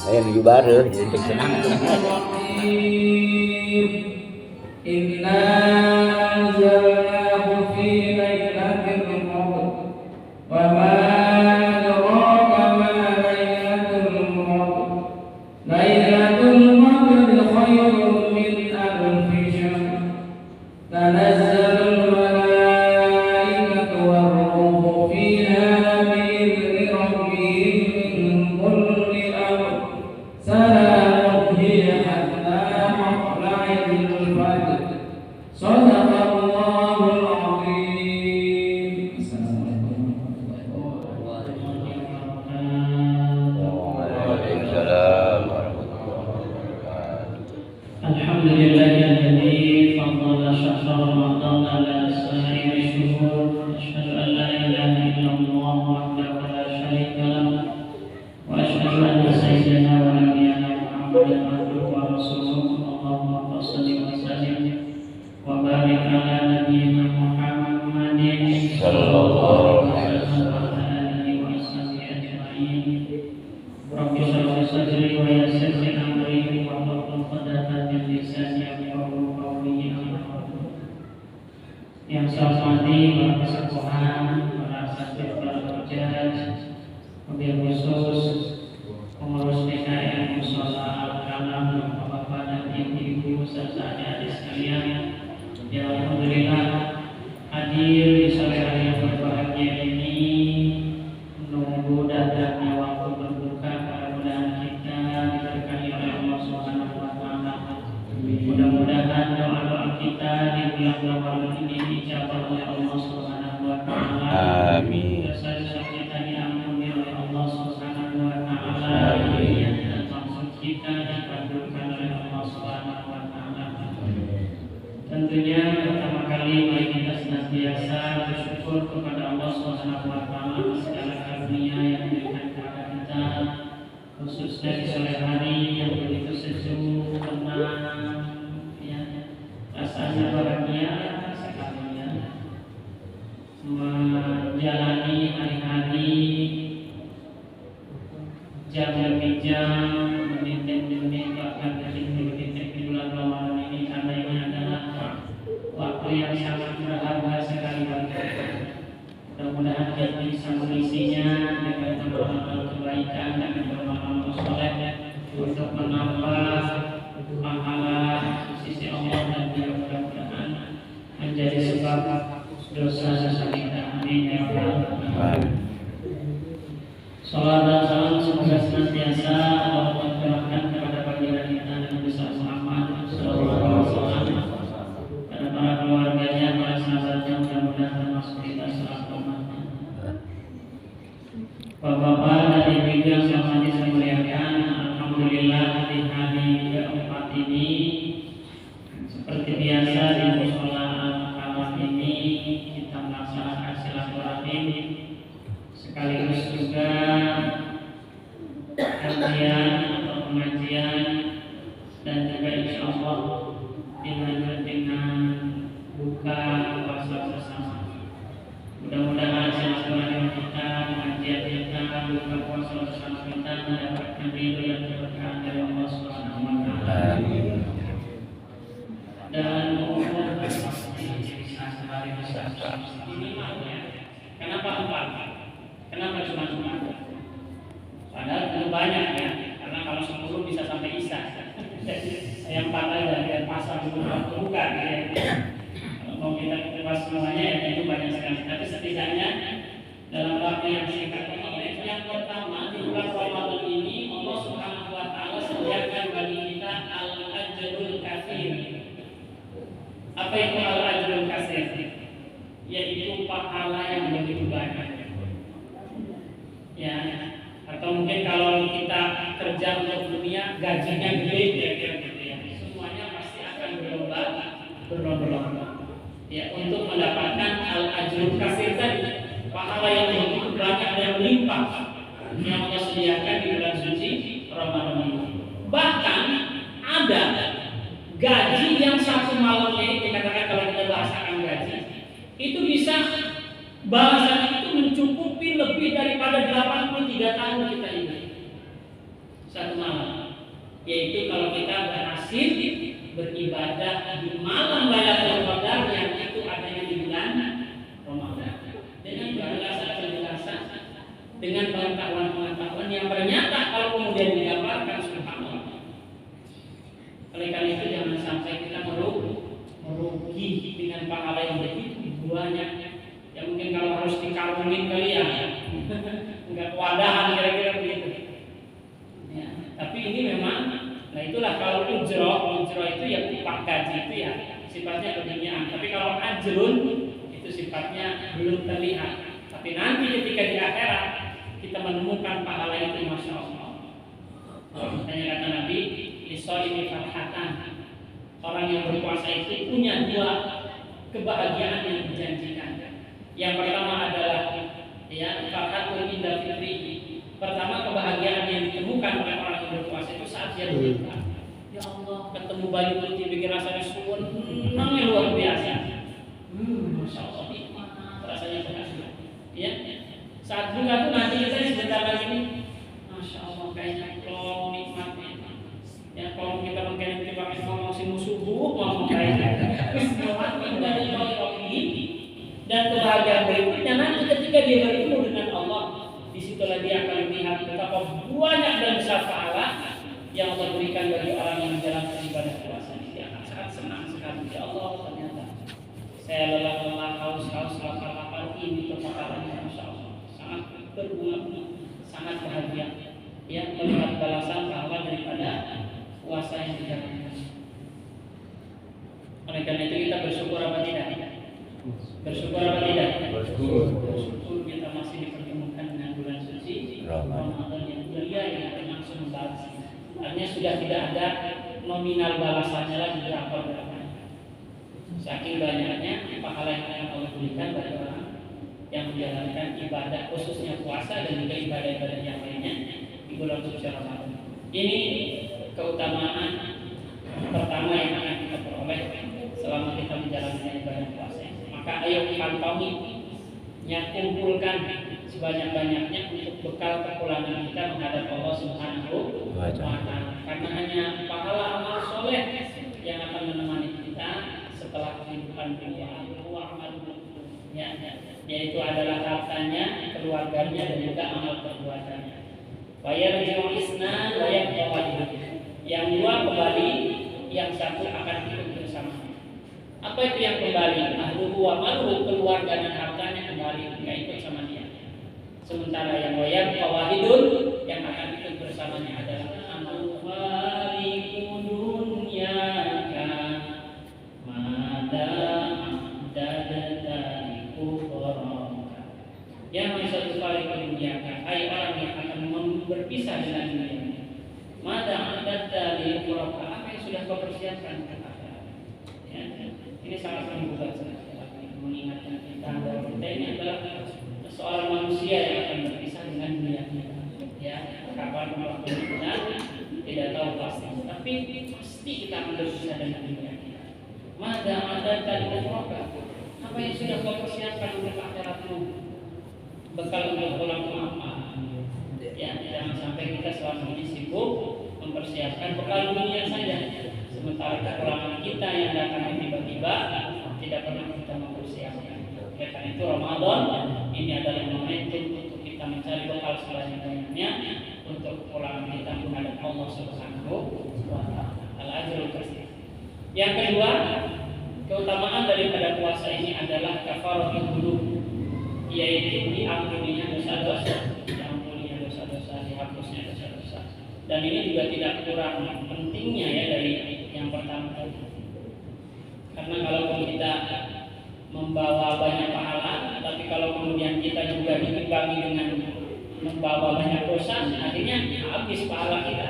Ayah menuju baru, jadi senang. Inna anzalnahu fi lailatul qadr wa ma adraka ma lailatul qadr. Lailatul qadr khairun min alfi syahr. Tanazzalul malaikatu war-ruhu fiha bi'izni rabbihim min kulli amr. Salamun hiya hatta matla'il fajr. Shadaqallahul azim. Assalamualaikum warahmatullahi wabarakatuh. Waalaikumsalam warahmatullahi wabarakatuh. Alhamdulillahilladzi faddala syahra Ramadan ala sa'iri syuhur. Asyhadu an la ilaha illallah wahdahu la syarika lahu wa asyhadu anna sayyidana wa nabiyyana Muhammadan abduhu wa rasuluhu. Allahumma shalli wa sallim wa barik ala nabiyyina Muhammadin sallallahu alaihi wasallam wa alihi wa sahbihi ajma'in. Rabbi shrah li sadri wa yassir li amri wahlul 'uqdatam min lisani yafqahu qawli. Yang saya hormati para peserta, para asatidz, para hujjaj, wabil khusus pengurus PKN Mushola Al-Kalam, bapak-bapak dan ibu-ibu serta adik-adik sekalian yang alhamdulillah hadir di sore hari yang berbahagia ini, menunggu datangnya waktu berbuka. Mudah-mudahan kita diberkahi oleh Allah Subhanahu wa taala. Mudah-mudahan doa-doa kita di bulan Ramadan ini dijawab oleh Allah Subhanahu wa taala. Amin. Dosa-dosa kita diampuni oleh Allah Subhanahu wa taala. Dan maksud kita dikabulkan oleh Allah Subhanahu wa taala. Tentunya pertama kali mari kita senantiasa bersyukur kepada Allah Subhanahu wa taala atas segala karunia yang diberikan kepada kita, khususnya di sore hari yang begitu sejuk, tenang, ya, rasanya bahagia sekali, ya, menjalani hari-hari jam demi jam, menit demi menit, bahkan detik demi detik di bulan Ramadan ini, karena ini adalah waktu yang sangat berharga sekali bagi kita. Mudah-mudahan kita bisa mengisinya dengan amal-amal kebaikan dan amal-amal soleh untuk menambah pahala di sisi Allah, dan juga mudah-mudahan menjadi sebab dosa-dosa kita. Amin ya rabbal alamin. Salam dan salam semoga senantiasa Allah curahkan kepada baginda kita Nabi besar Muhammad sallallahu alaihi wasallam, pada para keluarganya, para sahabatnya, mudah-mudahan termasuk kita selaku umatnya. Bapak-bapak dan ibu-ibu yang saya muliakan, alhamdulillah di hari keempat ini, seperti biasa di Mushola Al-Kalam ini kita melaksanakan silaturahim sekaligus juga kajian atau pengajian, dan juga insya Allah dilanjut dengan buka puasa bersama. Mudah-mudahan silaturahim kita, pengajian kita, buka puasa bersama kita mendapatkan ridho yang berkah dari Allah Subhanahu wa taala. Dan umumnya sehari besar minimalnya. Kenapa 4? Kenapa cuma 4? Padahal itu banyak ya, karena kalau 10 bisa sampai isya. Saya 4 aja biar pasar dulu waktu buka ya. Kalau mau kita bebas semuanya ya itu banyak sekali. Tapi setidaknya dalam waktu yang singkat ini, yang pertama di bulan Ramadan ini Allah Subhanahu wa taala sediakan bagi kita al-ajrul katsir. Apa itu al-ajrul katsir? Yaitu pahala yang begitu banyak. Ya, atau mungkin kalau kita kerja untuk dunia gajinya gede kira-kira gitu ya. Semuanya pasti akan berlomba-lomba. Ya, untuk mendapatkan al-ajrul katsir tadi, pahala yang begitu banyak dan melimpah yang Allah sediakan di bulan suci Ramadan ini. Bahkan ada gaji yang satu malamnya ini, dikatakan kalau kita bahasakan gaji, itu bisa balasan itu mencukupi lebih daripada 83 tahun kita hidup satu malam. Yaitu kalau kita berhasil beribadah di malam Lailatul Qadar yang itu adanya di bulan Ramadan dengan penjelasan dengan pengetahuan yang ternyata kalau kemudian digambarkan subhanallah. Oleh karena itu jangan sampai kita merugi dengan pahala yang begitu banyak. Ya mungkin kalau harus dikarungin kali ya, enggak kewadahan kira-kira begitu. Ya, tapi ini memang, nah itulah kalau ujroh itu ya upah gaji itu ya sifatnya keduniaan. Tapi kalau ajrun itu sifatnya belum terlihat. Tapi nanti ketika di akhirat kita menemukan pahala itu, masya Allah. Makanya kata Nabi, "Lishoimi farhatan." Orang yang berpuasa itu punya dua kebahagiaan yang dijanjikan. Yang pertama adalah ya farhatun inda fitri. Pertama, kebahagiaan yang ditemukan oleh orang yang berpuasa itu saat dia berbuka. Ya Allah, ketemu baju putih bikin rasanya senang luar biasa. Masya Allah, nikmat rasanya berhasil. Ya, saat buka tuh nanti kita sebentar lagi nih, masya Allah kayaknya kalau nikmatnya. Ya kalau kita mungkin pakai ngomong subuh ngomong kayaknya. Dari ini dan kebahagiaan berikutnya nanti ketika dia bertemu dengan Allah, disitulah dia akan melihat betapa banyak dan besar pahala yang Allah berikan bagi orang yang menjalankan ibadah puasa. Dia akan sangat senang sekali. Ya Allah, ternyata saya lelah haus lapar ini pahalanya, masya Allah, sangat berbunga-bunga, sangat bahagia. Ya melihat balasan pahala daripada puasa yang dijalankan. Oleh karena itu kita bersyukur apa tidak? Bersyukur apa tidak? Bersyukur kita masih dipertemukan dengan bulan suci Ramadan yang mulia yang akan langsung membalas. Artinya sudah tidak ada nominal balasannya lagi berapa. Saking banyaknya pahala yang akan Allah berikan bagi orang yang menjalankan ibadah khususnya puasa dan juga ibadah-ibadah yang lainnya di bulan suci Ramadan. Ini keutamaan pertama yang akan kita peroleh selama kita menjalankan ibadah puasa. Maka ayo kantongi, kumpulkan sebanyak-banyaknya untuk bekal perpulangan kita menghadap Allah Subhanahu wa Ta'ala. Karena hanya pahala amal soleh yang akan menemani kita setelah kehidupan dunia. Ya, yaitu adalah hartanya, keluarganya dan juga amal perbuatannya. Bayar isna, bayar yang dua kembali, yang satu akan hidup bersama. Apa itu yang kembali? Ahluhu wa maluhu, keluarga dan hartanya kembali, nggak ikut sama dia. Sementara yang wayar kawahidun, yang akan ikut bersamanya adalah amwaliku dunyaka mada dadatariku korongka. Yang satu kali ke dunia, hai orang yang akan berpisah dengan dunia. Mada dadatariku korongka, apa yang sudah kau persiapkan? Ya, ini sangat membuka mengingatkan kita bahwa kita ini adalah seorang manusia yang akan berpisah dengan dunia kita. Ya, kapan waktu benar tidak tahu pasti, tapi pasti kita akan berpisah dengan dunia kita. Ada tadi berapa? Apa yang sudah kau persiapkan untuk akhiratmu? Bekal untuk pulang ke rumah. Ya, jangan sampai kita selama ini sibuk mempersiapkan bekal dunia saja. Sementara kekurangan kita yang datang tiba-tiba tidak pernah kita mempersiapkan. Oleh karena itu Ramadan ini adalah momentum untuk kita mencari bekal sebanyak-banyaknya untuk kekurangan kita menghadap Allah Subhanahu wa Ta'ala. Al-ajrul katsir. Yang kedua, keutamaan daripada puasa ini adalah kafaratul dzunub, yaitu diampuninya dosa-dosa, dihapusnya dosa-dosa. Dan ini juga tidak kurang pentingnya ya dari yang pertama tadi. Karena kalau kita membawa banyak pahala, tapi kalau kemudian kita juga diimbangi dengan membawa banyak dosa, akhirnya habis pahala kita.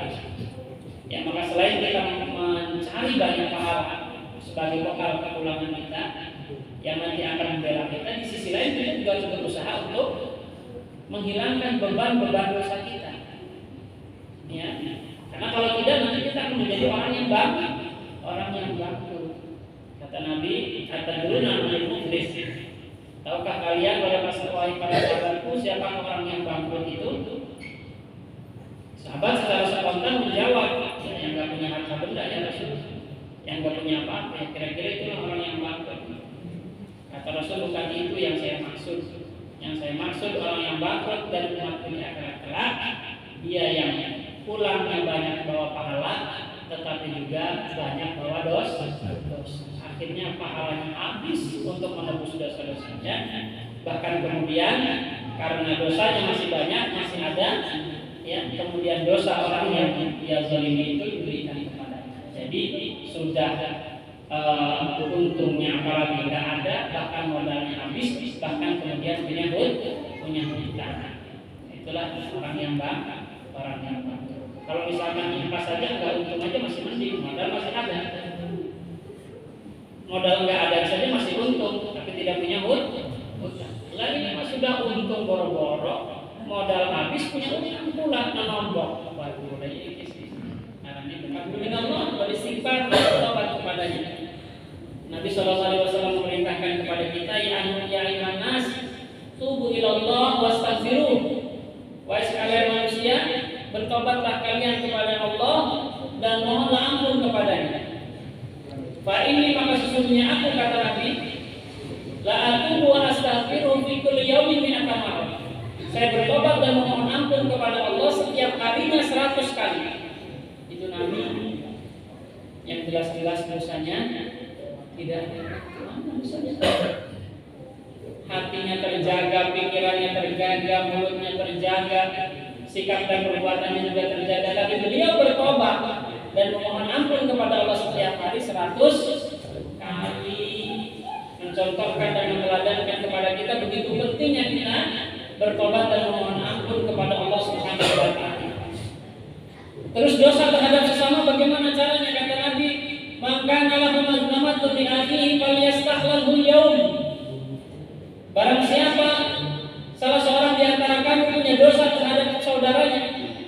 Ya, maka selain kita mencari banyak pahala sebagai bekal kepulangan kita yang nanti akan membela kita, di sisi lain kita juga coba berusaha untuk menghilangkan beban-beban dosa kita. Ya, karena kalau tidak nanti kita akan menjadi orang yang bangga, orang yang Kata Nabi, atadruna man muflis? Tahukah kalian para sahabatku siapa orang yang bangkrut itu? Sahabat secara spontan menjawab, yang nggak punya harta benda ya Rasul, yang nggak punya apa-apa. Ya, kira-kira itu orang yang bangkrut. Kata Rasul, bukan itu yang saya maksud. Yang saya maksud orang yang bangkrut dan umat di akhirat kelak, dia yang pulangnya banyak bawa pahala, tetapi juga banyak bawa dosa. Akhirnya pahalanya habis untuk menebus dosa-dosanya. Bahkan kemudian karena dosanya masih banyak, masih ada, ya, kemudian dosa orang yang dia zalimi itu diberikan kepadanya. Jadi sudah untungnya apalagi tidak ada, bahkan modalnya habis, bahkan kemudian punya hutang. Itulah orang yang bangkrut. Kalau misalkan impas saja nggak untung aja masih mending, modal masih ada. Modal nggak ada saja masih untung, tapi tidak punya hutang. Lagi ini sudah untung boro-boro, modal habis punya hutang pula nombok. Baru mulai ini sih. Karena ini berkabulin Allah, beristighfar, bertobat kepadanya. Nabi SAW memerintahkan kepada kita, ya ayyuhan nas, tubu ilallah wastaghfiruh. Wahai sekalian manusia, bertobatlah kalian kepada Allah dan mohonlah ampun kepadanya. Fa ini maka sesungguhnya aku, kata Nabi, la atubu wa astaghfiruh fi kulli yaumin mi'ata marrah. Saya bertobat dan mohon ampun kepada Allah setiap harinya 100 kali. Itu Nabi yang jelas-jelas dosanya tidak hatinya terjaga, pikirannya terjaga, mulutnya terjaga, sikap dan perbuatannya juga terjaga. Tapi beliau bertobat dan memohon ampun kepada Allah setiap hari 100 kali. Mencontohkan dan meneladankan kepada kita begitu pentingnya kita bertobat dan memohon ampun kepada Allah Subhanahu wa taala. Terus dosa terhadap sesama bagaimana caranya? Kata Nabi, maka lahu mazlamatun li akhihi falyastahlalhu al-yawm. Barang siapa salah seorang di antara kami punya dosa terhadap saudaranya,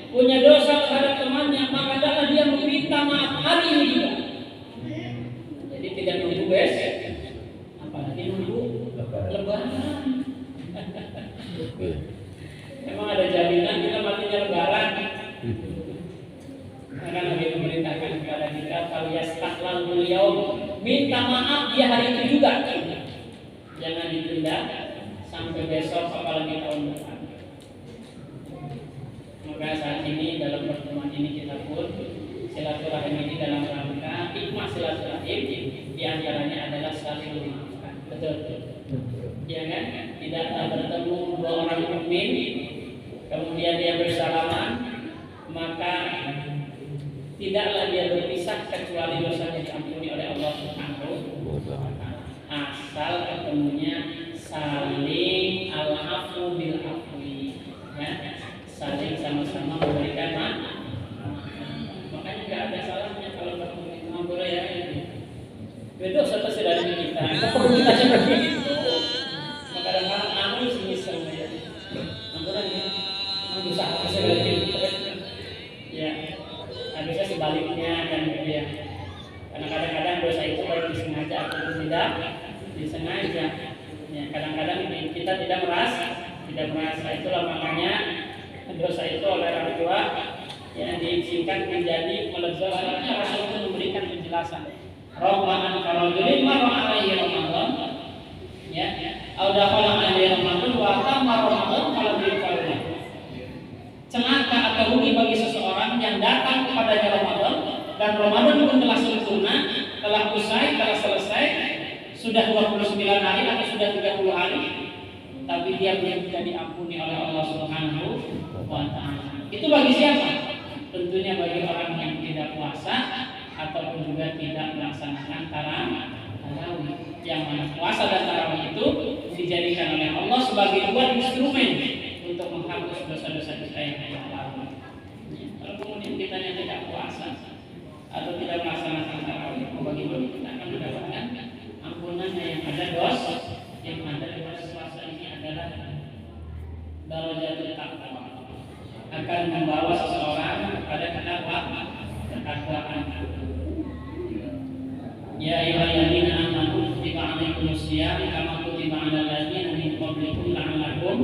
punya dosa terhadap temannya, maka hendaklah dia meminta maaf hari ini juga. Jadi tidak nunggu besok, apalagi nunggu Lebaran. Emang ada jaminan kita matinya Lebaran? Karena Nabi memerintahkan kepada kita, falyastahlalhu al-yawm, minta maaf dia hari itu juga. Jangan ditunda sampai besok, apalagi tahun depan. Maka saat ini dalam pertemuan ini kita pun silaturahim ini dalam rangka hikmah silaturahim di antaranya adalah saling memaafkan. Betul. Ya kan? Tidak bertemu dua orang mukmin kemudian dia bersalaman, maka tidaklah dia berpisah kecuali dosanya diampuni oleh Allah Subhanahu wa taala. Asal ketemunya saling al-afu bil afwi, ya, saling sama-sama memberikan maaf. Makanya nggak ada salahnya kalau ketemu ngobrol ya. Beda satu dari kita. Kita seperti itu. Kadang-kadang aku sih misal ya. Ngobrol ya. Berusaha seperti itu. Ya. Habisnya sebaliknya kan gitu ya. Karena kadang-kadang dosa itu baik disengaja atau tidak disengaja. Ya, kadang-kadang kita tidak merasa. Itulah makanya dosa itu oleh orang tua yang disingkat menjadi melezatkan. Rasul itu memberikan penjelasan. Rahman karajulin marra alaihi Ramadan. Ya, audakhala alaihi Ramadan wa tamma Ramadan kalau difaruna. Celaka atau rugi bagi seseorang yang datang kepadanya Ramadan dan Ramadan pun telah sempurna, telah usai, telah selesai, sudah 29 hari atau sudah 30 hari, tapi dia belum bisa diampuni oleh Allah Subhanahu wa taala. Itu bagi siapa? Tentunya bagi orang yang tidak puasa ataupun juga tidak melaksanakan tarawih. Yang mana puasa dan tarawih itu dijadikan oleh Allah sebagai dua instrumen untuk menghapus dosa-dosa kita yang lalu. Kalau kemudian kita yang tidak puasa atau tidak melaksanakan tarawih, bagaimana kita akan mendapatkan ampunannya? Yang ada dosa, yang ada di puasa ini adalah darajatul taqwa, akan membawa seseorang kepada ketakwaan. Ya ayyuhalladzina manusia kama kutiba 'alal ladzina min qablikum la'allakum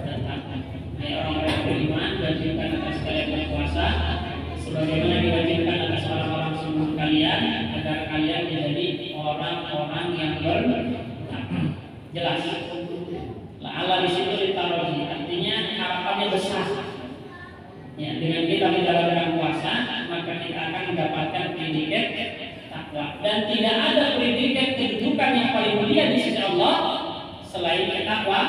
tattaqun. Hai orang-orang yang beriman, wajibkan atas kalian berpuasa sebagaimana diwajibkan atas orang-orang sebelum kalian agar kalian menjadi orang-orang yang bertakwa. Jelas. La'alla di situ ditaruh, artinya harapannya besar. Ya, dengan kita menjalankan puasa, maka kita akan mendapatkan predikat takwa. Dan tidak ada predikat kedudukan yang paling mulia di sisi Allah selain takwa.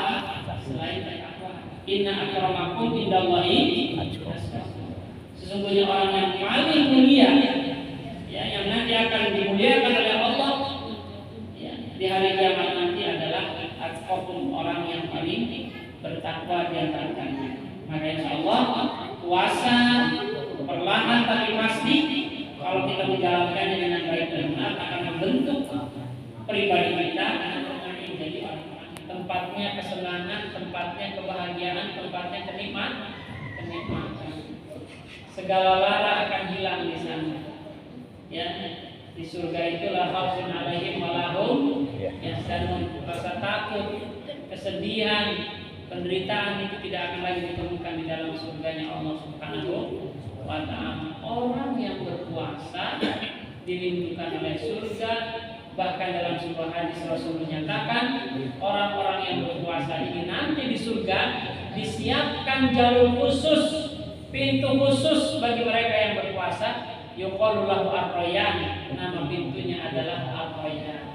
Inna akramakum indallahi atqakum. Sesungguhnya orang yang paling mulia, ya, yang nanti akan dimuliakan oleh Allah, ya, di hari kiamat nanti adalah atqakum, orang yang paling bertakwa di antara kalian. Maka insyaallah puasa perlahan tapi pasti kalau kita menjalankannya dengan baik dan benar akan membentuk pribadi kita menjadi orang tempatnya kesenangan, tempatnya kebahagiaan, tempatnya kenikmatan. Segala lara akan hilang di sana. Ya, di surga itulah khaufun 'alaihim wa lahum yahzanun. Rasa takut, kesedihan, penderitaan itu tidak akan lagi ditemukan di dalam surganya Allah Subhanahu wa ta'ala. Orang yang berpuasa dilindungi oleh surga. Bahkan dalam sebuah hadis Rasul menyatakan orang-orang yang berpuasa ini nanti di surga disiapkan jalur khusus, pintu khusus bagi mereka yang berpuasa. Yuqalu lahu ar-rayyan, nama pintunya adalah ar-rayyan.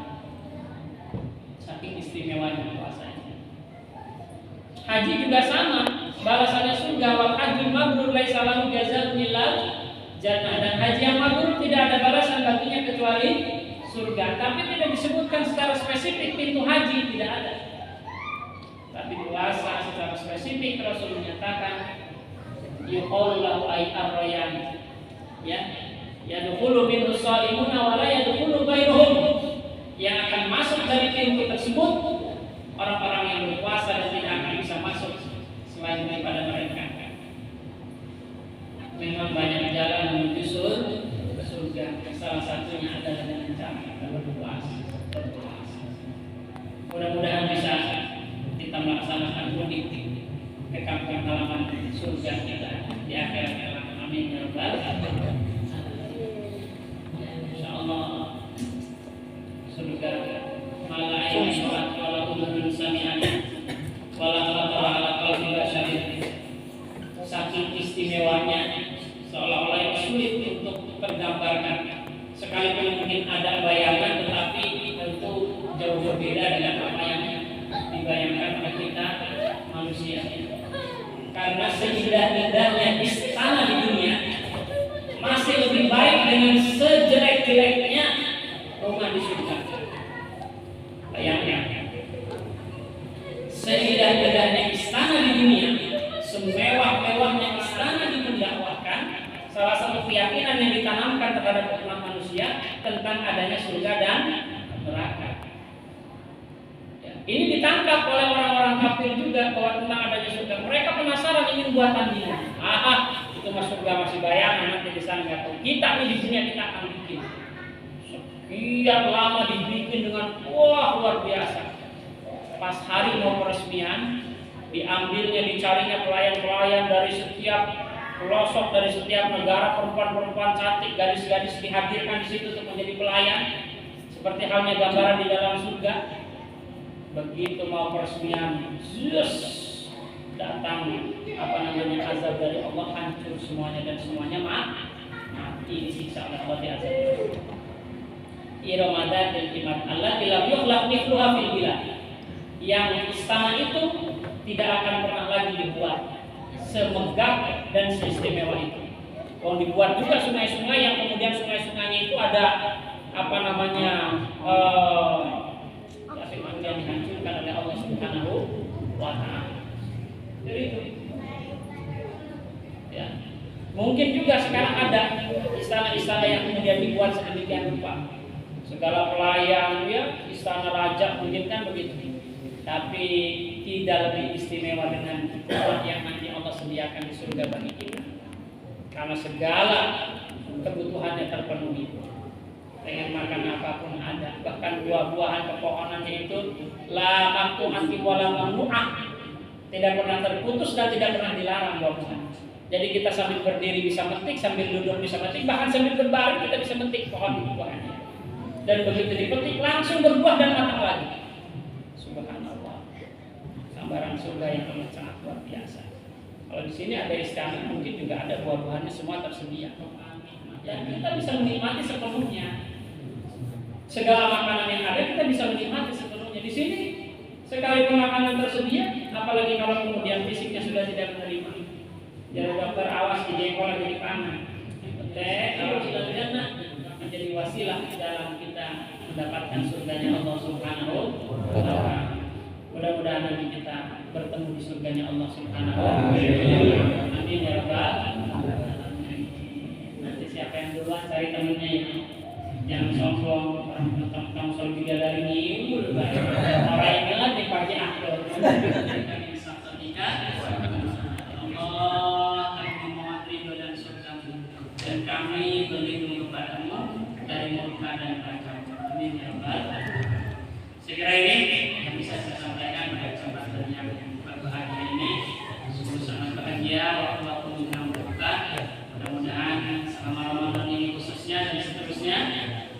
Saking istimewanya puasanya. Haji juga sama, balasannya surga. Wal hajjul mabrur laisa lahu jazaa'un illa jannah. Dan haji yang mabrur tidak ada balasan baginya kecuali surga. Tapi tidak disebutkan secara spesifik pintu haji, tidak ada. Tapi puasa secara spesifik Rasul menyatakan yuqalu lahu ar-rayyan, ya, yadkhulu minhu shalimuna wa la yadkhulu ghairuhum. Yang akan masuk dari pintu tersebut orang-orang yang berpuasa dan tidak akan bisa masuk selain daripada mereka. Memang banyak jalan menuju surga. Salah satunya adalah dengan cara berpuasa. Mudah-mudahan bisa kita melaksanakan mudik ke kampung halaman surga kita di akhirat kelak. Amin ya rabbal alamin. Insyaallah surga mala aini syurat wala udhun sami'an wala khatara ala qalbi basyarin. Saking istimewanya seolah-olah yang sulit untuk tergambarkan. Sekalipun mungkin ada bayangan, tetapi tentu jauh berbeda dengan apa yang dibayangkan oleh kita manusia. Karena seindah-indahnya istana di dunia masih lebih baik dengan sejelek-jeleknya rumah di surga. Bayangkan, seindah-indahnya istana di dunia, semewah-mewahnya istana dimendakwahkan. Salah satu keyakinan yang ditanamkan terhadap umat manusia tentang adanya surga dan neraka. Ya, ini ditangkap oleh orang-orang kafir juga bahwa tentang adanya surga. Mereka penasaran, ingin buat tandingan. Itu mas surga masih bayangan, nanti di sana nggak tahu. Kita ini di dunia kita akan bikin. Sekian lama dibikin dengan luar biasa. Pas hari mau peresmian, diambilnya, dicarinya pelayan-pelayan dari setiap pelosok, dari setiap negara, perempuan-perempuan cantik, gadis-gadis dihadirkan di situ untuk menjadi pelayan, seperti halnya gambaran di dalam surga. Begitu mau peresmian, datang azab dari Allah, hancur semuanya dan semuanya mati disiksa oleh Allah di azab. Iramadat dan iman Allah lam yukhlaq mithluha fil bilad. Yang istana itu tidak akan pernah lagi dibuat semegah dan seistimewa itu. Kalau dibuat juga sungai-sungai yang kemudian sungai-sungainya itu ada yang dihancurkan oleh Allah Subhanahu wa ta'ala. Jadi itu. Ya. Mungkin juga sekarang ada istana-istana yang kemudian dibuat sedemikian rupa. Segala pelayan, ya, istana raja mungkin kan begitu. Tapi tidak lebih istimewa dengan tempat yang nanti Allah sediakan di surga bagi kita. Karena segala kebutuhannya terpenuhi. pengen makan apapun ada, bahkan buah-buahan pepohonannya itu la maqtu'an wala mamnu'ah, tidak pernah terputus dan tidak pernah dilarang buah-buahan. Jadi kita sambil berdiri bisa metik, sambil duduk bisa metik, bahkan sambil berbaring kita bisa metik pohon buahnya. Dan begitu dipetik langsung berbuah dan matang lagi. Subhanallah, gambaran surga yang sangat luar biasa. Kalau di sini ada istana, mungkin juga ada buah-buahannya semua tersedia. Dan kita bisa menikmati sepenuhnya. Segala makanan yang ada kita bisa menikmati sepenuhnya. Di sini sekalipun makanan tersedia, apalagi kalau kemudian fisiknya sudah tidak menerima. Jadi dokter awas dijengkol lagi di panas. Kalau sudah jannah menjadi wasilah dalam kita mendapatkan surganya Allah Subhanahu wa taala. Mudah-mudahan nanti kita bertemu di surganya Allah Subhanahu wa taala. Amin ya rabbal alamin. Nanti siapa yang duluan cari temannya ya. Jangan sombong, orang soal bidadari nyiul, orang ingat di pagi akhir. Allah kami memohon ridho dan surgamu, dan kami berlindung kepadamu dari murka dan kacau. Amin ya rabbal alamin. Sekira ini yang bisa saya sampaikan pada kesempatan yang berbahagia ini. Sungguh sangat bahagia waktu-waktu menjelang berbuka. Mudah-mudahan selama Ramadan ini khususnya dan seterusnya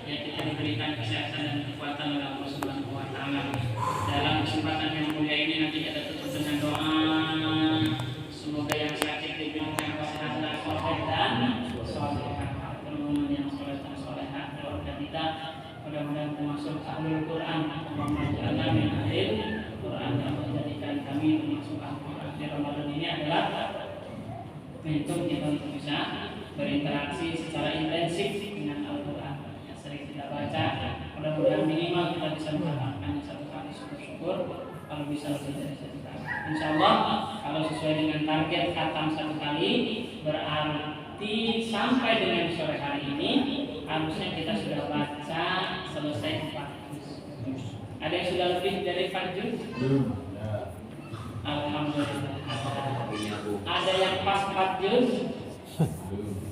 ya kita diberikan kesehatan dan kekuatan oleh Allah Subhanahu wa taala. Dalam kesempatan yang mulia ini nanti kita tutup dengan doa. Semoga yang sakit diberikan kesehatan dan solehah, keturunan yang soleh dan solehah keluarga kita. Mudah-mudahan termasuk ahlul Quran. Allahumma ja'alna min ahlil Quran. Dan menjadikan kami termasuk ahlul Quran di Ramadan ini adalah untuk kita untuk bisa berinteraksi secara intensif dengan Al-Quran yang sering kita baca. Mudah-mudahan minimal kita bisa mendapatkan satu kali syukur-syukur, kalau bisa lebih dari satu kali. Insya Allah kalau sesuai dengan target khatam satu kali, berarti sampai dengan sore hari ini harusnya kita sudah baca selesai 4 juz. Ada yang sudah lebih dari 4 juz? Alhamdulillah. Ada yang pas 4 juz?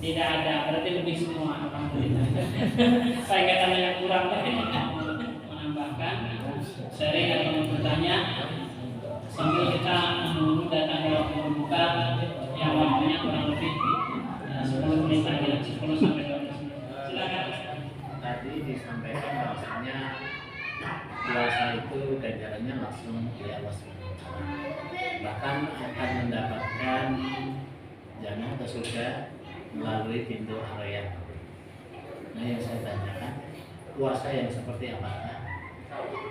Tidak ada, berarti lebih semua. Alhamdulillah. Saya nggak tanya yang kurang, menambahkan sharing atau bertanya sambil kita menunggu datangnya waktu berbuka yang waktunya kurang lebih 10 menit lagi, 10 sampai 12 menit. Silakan. Tadi disampaikan bahwasanya puasa itu ganjarannya langsung di Allah SWT. Bahkan akan mendapatkan jannah atau surga melalui pintu Ar-Rayyan. Nah yang saya tanyakan, puasa yang seperti apakah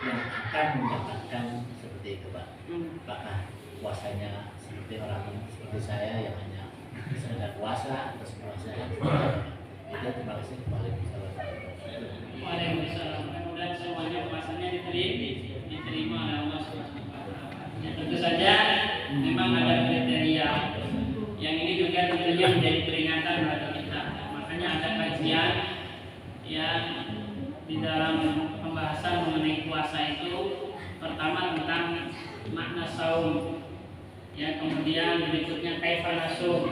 yang akan mendapatkan seperti itu Pak? Apakah puasanya seperti orang seperti saya yang hanya sekedar puasa atau puasa yang itu? Terima kasih. Waalaikumsalam. Mudah-mudahan semuanya puasanya diterima oleh Allah Subhanahu wa taala. Ya, tentu saja memang ada kriteria. Yang ini juga tentunya menjadi peringatan bagi kita. Makanya ada kajian yang di dalam pembahasan mengenai puasa itu pertama tentang makna saum. Ya, kemudian berikutnya kaifa nasum.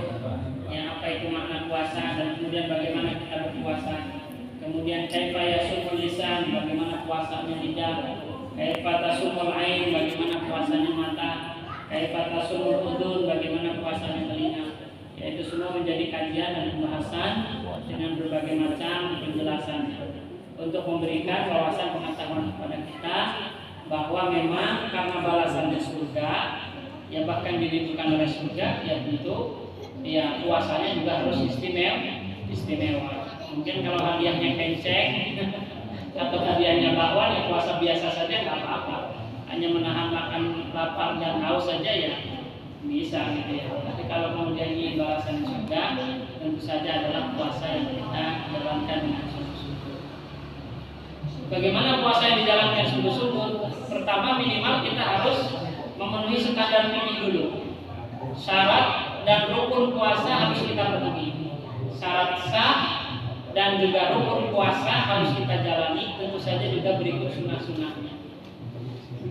Ya, apa itu makna puasa dan kemudian bagaimana kita berpuasa. Kemudian kaifa yasumul lisan, bagaimana puasanya lidah. Kaifa tasumul ain, bagaimana puasanya mata. Kaifa tasumul udhun, bagaimana puasanya telinga. Yaitu semua menjadi kajian dan pembahasan dengan berbagai macam penjelasan untuk memberikan wawasan pengetahuan kepada kita bahwa memang karena balasannya surga, ya bahkan dirindukan oleh surga, ya tentu ya puasanya juga harus istimewa. Mungkin kalau hadiahnya kenceng atau hadiahnya bakwan, ya puasa biasa saja nggak apa-apa, hanya menahan makan lapar dan haus saja ya bisa gitu ya. Tapi kalau kemudian ini balasan surga, tentu saja adalah puasa yang kita jalankan dengan sungguh-sungguh. Bagaimana puasa yang dijalankan sungguh-sungguh? Pertama, minimal kita harus memenuhi standar ini dulu. Syarat dan rukun puasa harus kita penuhi. Syarat sah dan juga rukun puasa harus kita jalani. Tentu saja juga berikut sunnah-sunnahnya.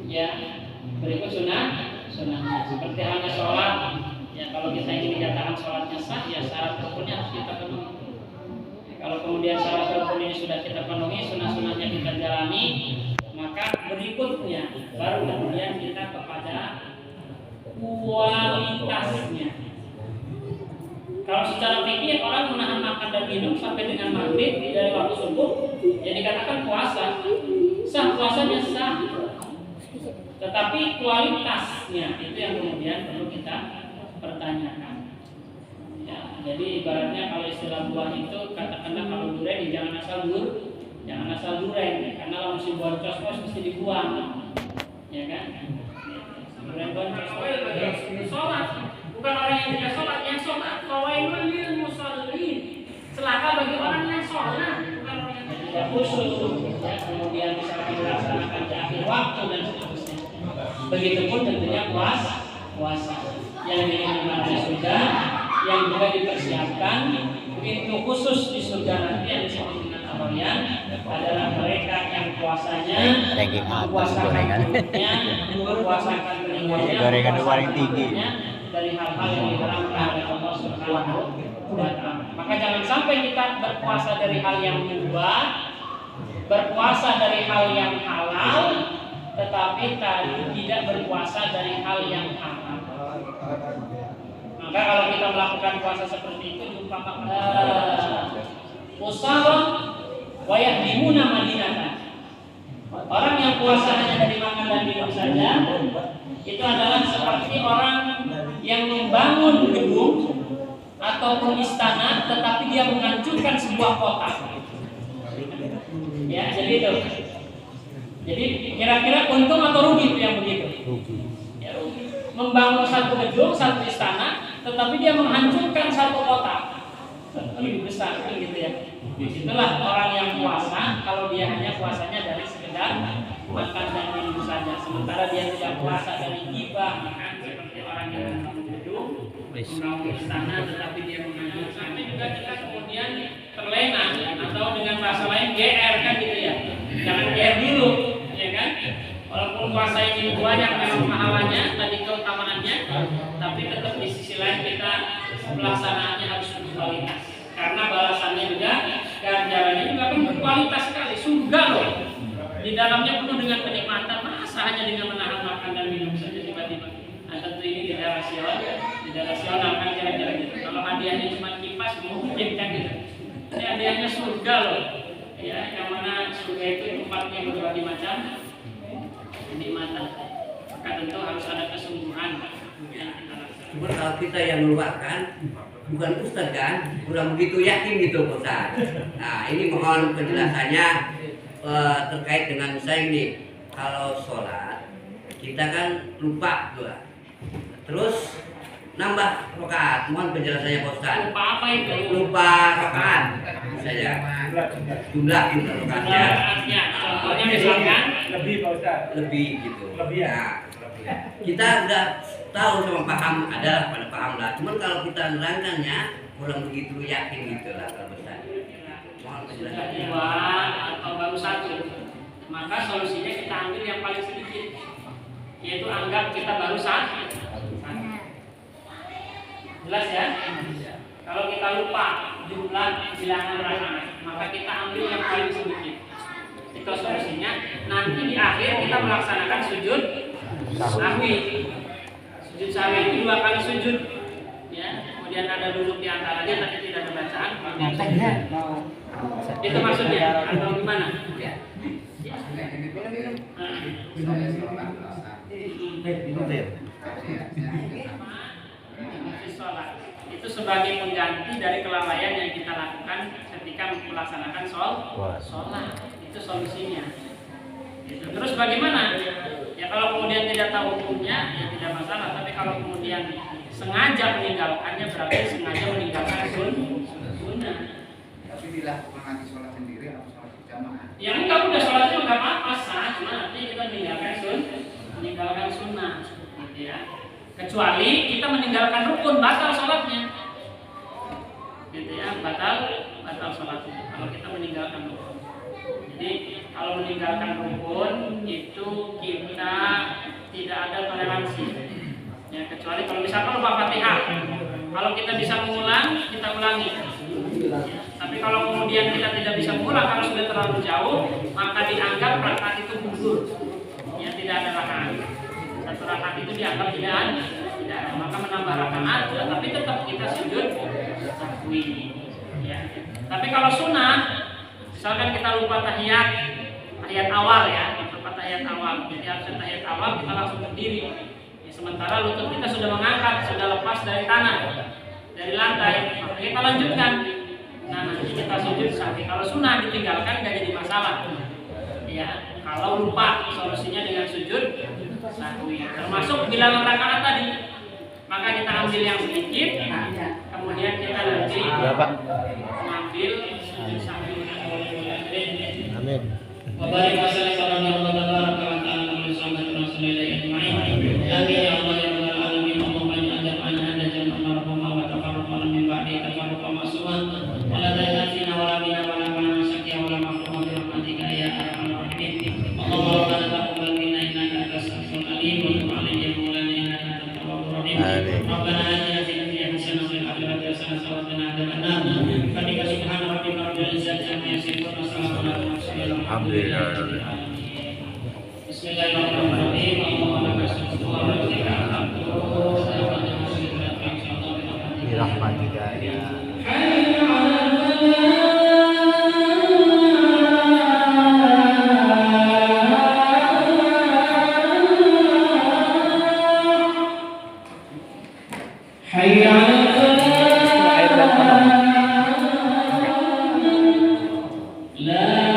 Ya, berikut sunnahnya. Seperti halnya sholat. Ya, kalau kita ingin dikatakan sholatnya sah, ya syarat rukunnya harus kita penuhi. Kalau kemudian syarat rukun ini sudah kita penuhi, sunnah-sunnahnya kita jalani, maka berikutnya baru kemudian kita kepada kualitasnya. Kalau secara fikih orang menahan makan dan minum sampai dengan maghrib dari waktu subuh, ya dikatakan puasa. Sah, puasanya sah. Tetapi kualitasnya itu yang kemudian perlu kita pertanyakan. Ya, jadi ibaratnya kalau istilah buah itu katakanlah kalau durian jangan asal durian, karena kalau musim boncos mesti dibuang, ya kan? Durian boncos, sholat. Bukan orang yang tidak sholat, yang sholat. Fawailun lil musallin. Celaka bagi orang yang sholat, bukan orang yang tidak khusyuk. Ya, kemudian misalkan dilaksanakan di akhir waktu dan seterusnya. Begitupun tentunya puasa. Yang dimana sudah, yang juga dipersiapkan pintu khusus di surga nanti yang disebut dengan Ar-Rayyan adalah mereka yang puasanya mempuasakan perutnya, mempuasakan telinganya, dari hal-hal yang diharamkan oleh Allah Subhanahu wa Ta'ala. Maka jangan sampai kita berpuasa dari hal yang mubah, berpuasa dari hal yang halal, tetapi tidak berpuasa dari hal yang haram. Maka kalau kita melakukan puasa seperti itu, jumpa usara wa yahdimuna madinatan. Orang yang puasa hanya dari makan dan minum saja, itu adalah seperti orang yang membangun gedung ataupun istana, tetapi dia menghancurkan sebuah kota. Ya, jadi itu. Jadi kira-kira untung atau rugi itu yang begitu? Ya, rugi. Membangun satu gedung, satu istana, tetapi dia menghancurkan satu kota. Lebih besar, gitu ya. Itulah orang yang puasa kalau dia hanya puasanya dari sekedar makan dan minum saja. Sementara dia tidak puasa dari ghibah, seperti orang yang membangun gedung, membangun istana, tetapi dia menghancurkan. Sampai juga kita kemudian terlena atau dengan bahasa lain GR kan gitu ya. Jangan GR dulu, ya kan? Walaupun puasa ini banyak memang pahalanya, tadi keutamaannya, tapi tetap di sisi lain kita pelaksanaannya harus berkualitas. Karena balasannya juga, ganjarannya juga kan berkualitas sekali. Surga loh, di dalamnya penuh dengan kenikmatan. Masa hanya dengan menahan makan dan minum saja tiba-tiba? Nah, tentu ini tidak rasional kan kira-kira gitu. Kalau hadiahnya cuma kipas mungkin kan gitu. Ini hadiahnya surga loh. Ya, yang mana surga itu tempatnya berbagai macam kenikmatan. Maka tentu harus ada kesungguhan yang kita lakukan. Cuma kalau kita yang mengeluarkan, bukan Ustaz kan, kurang begitu yakin gitu Ustaz. Nah ini mohon penjelasannya terkait dengan saya ini. Kalau sholat kita kan lupa juga, terus nambah rakaat. Mohon penjelasannya Pak Ustaz. Lupa apa itu? Lupa rakaat saja. Jumlah itu rakaatnya. Contohnya misalkan Lebih gitu. Nah, kita udah tahu sama paham, adalah pada paham lah. Cuman kalau kita nerangkannya kurang begitu yakin gitu lah kalau Ustaz. Mohon penjelasannya. dua atau baru satu, maka solusinya kita ambil yang paling sedikit, yaitu anggap kita baru satu. Jelas ya? Kalau kita lupa jumlah bilangan rakaat, maka kita ambil yang paling sedikit. Itu solusinya. Nanti di akhir kita melaksanakan sujud sahwi. Sujud sahwi itu 2 kali sujud. Ya, kemudian ada duduk di antaranya, tapi tidak ada bacaan. Itu maksudnya atau gimana? Itu sebagai pengganti dari kelalaian yang kita lakukan ketika melaksanakan sholat. Itu solusinya. Terus bagaimana? Ya kalau kemudian tidak tahu hukumnya, ya tidak masalah. Tapi kalau kemudian sengaja meninggalkannya, berarti sengaja meninggalkan sunnah. Tapi dilakukan nanti sholat sendiri atau sholat berjamaah? Ya enggak, udah sholatnya enggak apa-apa, sah. Cuma nanti kita meninggalkan sunnah, gitu ya. Kecuali kita meninggalkan rukun, batal sholatnya, gitu ya, batal sholatnya. Kalau kita meninggalkan rukun. Jadi kalau meninggalkan rukun itu kita tidak ada toleransi. Ya, kecuali kalau misalkan lupa Fatihah. Kalau kita bisa mengulang, kita ulangi. Ya, tapi Tapi kalau kemudian kita tidak bisa pulang kalau sudah terlalu jauh, maka dianggap rakaat itu gugur. Ya, tidak ada rakaat. Satu rakaat itu dianggap tidak ada. Maka menambah rakaat, tapi tetap kita sujud sahwi. Ya. Tapi kalau sunnah, misalkan kita lupa tahiyat awal ya, lupa tahiyat awal. Jadi harus tahiyat awal kita langsung berdiri. Ya, sementara lutut kita sudah mengangkat, sudah lepas dari tanah, dari lantai, maka kita lanjutkan. Nah, nanti kita sujud sahwi. Kalau sunnah ditinggalkan nggak jadi masalah. Ya, kalau lupa solusinya dengan sujud sahwi. Termasuk bilangan rakaat tadi. Maka kita ambil yang sedikit, kemudian kita nanti mengambil sujud sahwi. Amin. Wabarik wasallam warahmatullahi wabarakatuh. Amin ya Allah ya Rabbal alamin. Allahumma ij'al jam'ana jam'an marhuma wa tafarraqna min ba'di tafarruqan ma'suman. Wa la ta'tina wa la bina wa la kana sakya wa la mahrum bi rahmatika ya arhamar rahimin. Allahumma rabbana taqabbal minna innaka antas samiul alim wa tub 'alaina ya maulana innaka antat tawwabur rahim. Rabbana atina fid dunya hasanah wa fil akhirati hasanah wa qina adzabannar. Fadika subhana rabbika rabbil izzati amma yasifun wa salamun 'alal mursalin. Alhamdulillah. Bismillahirrahmanirrahim. Rahmatika ya. Hayya 'alal falah. La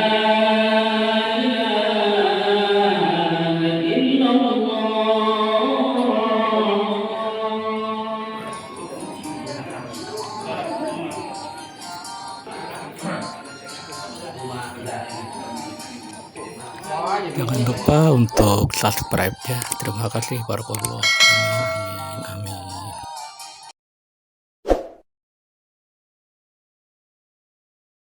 Jangan lupa untuk subscribe ya. Terima kasih. Barakallah.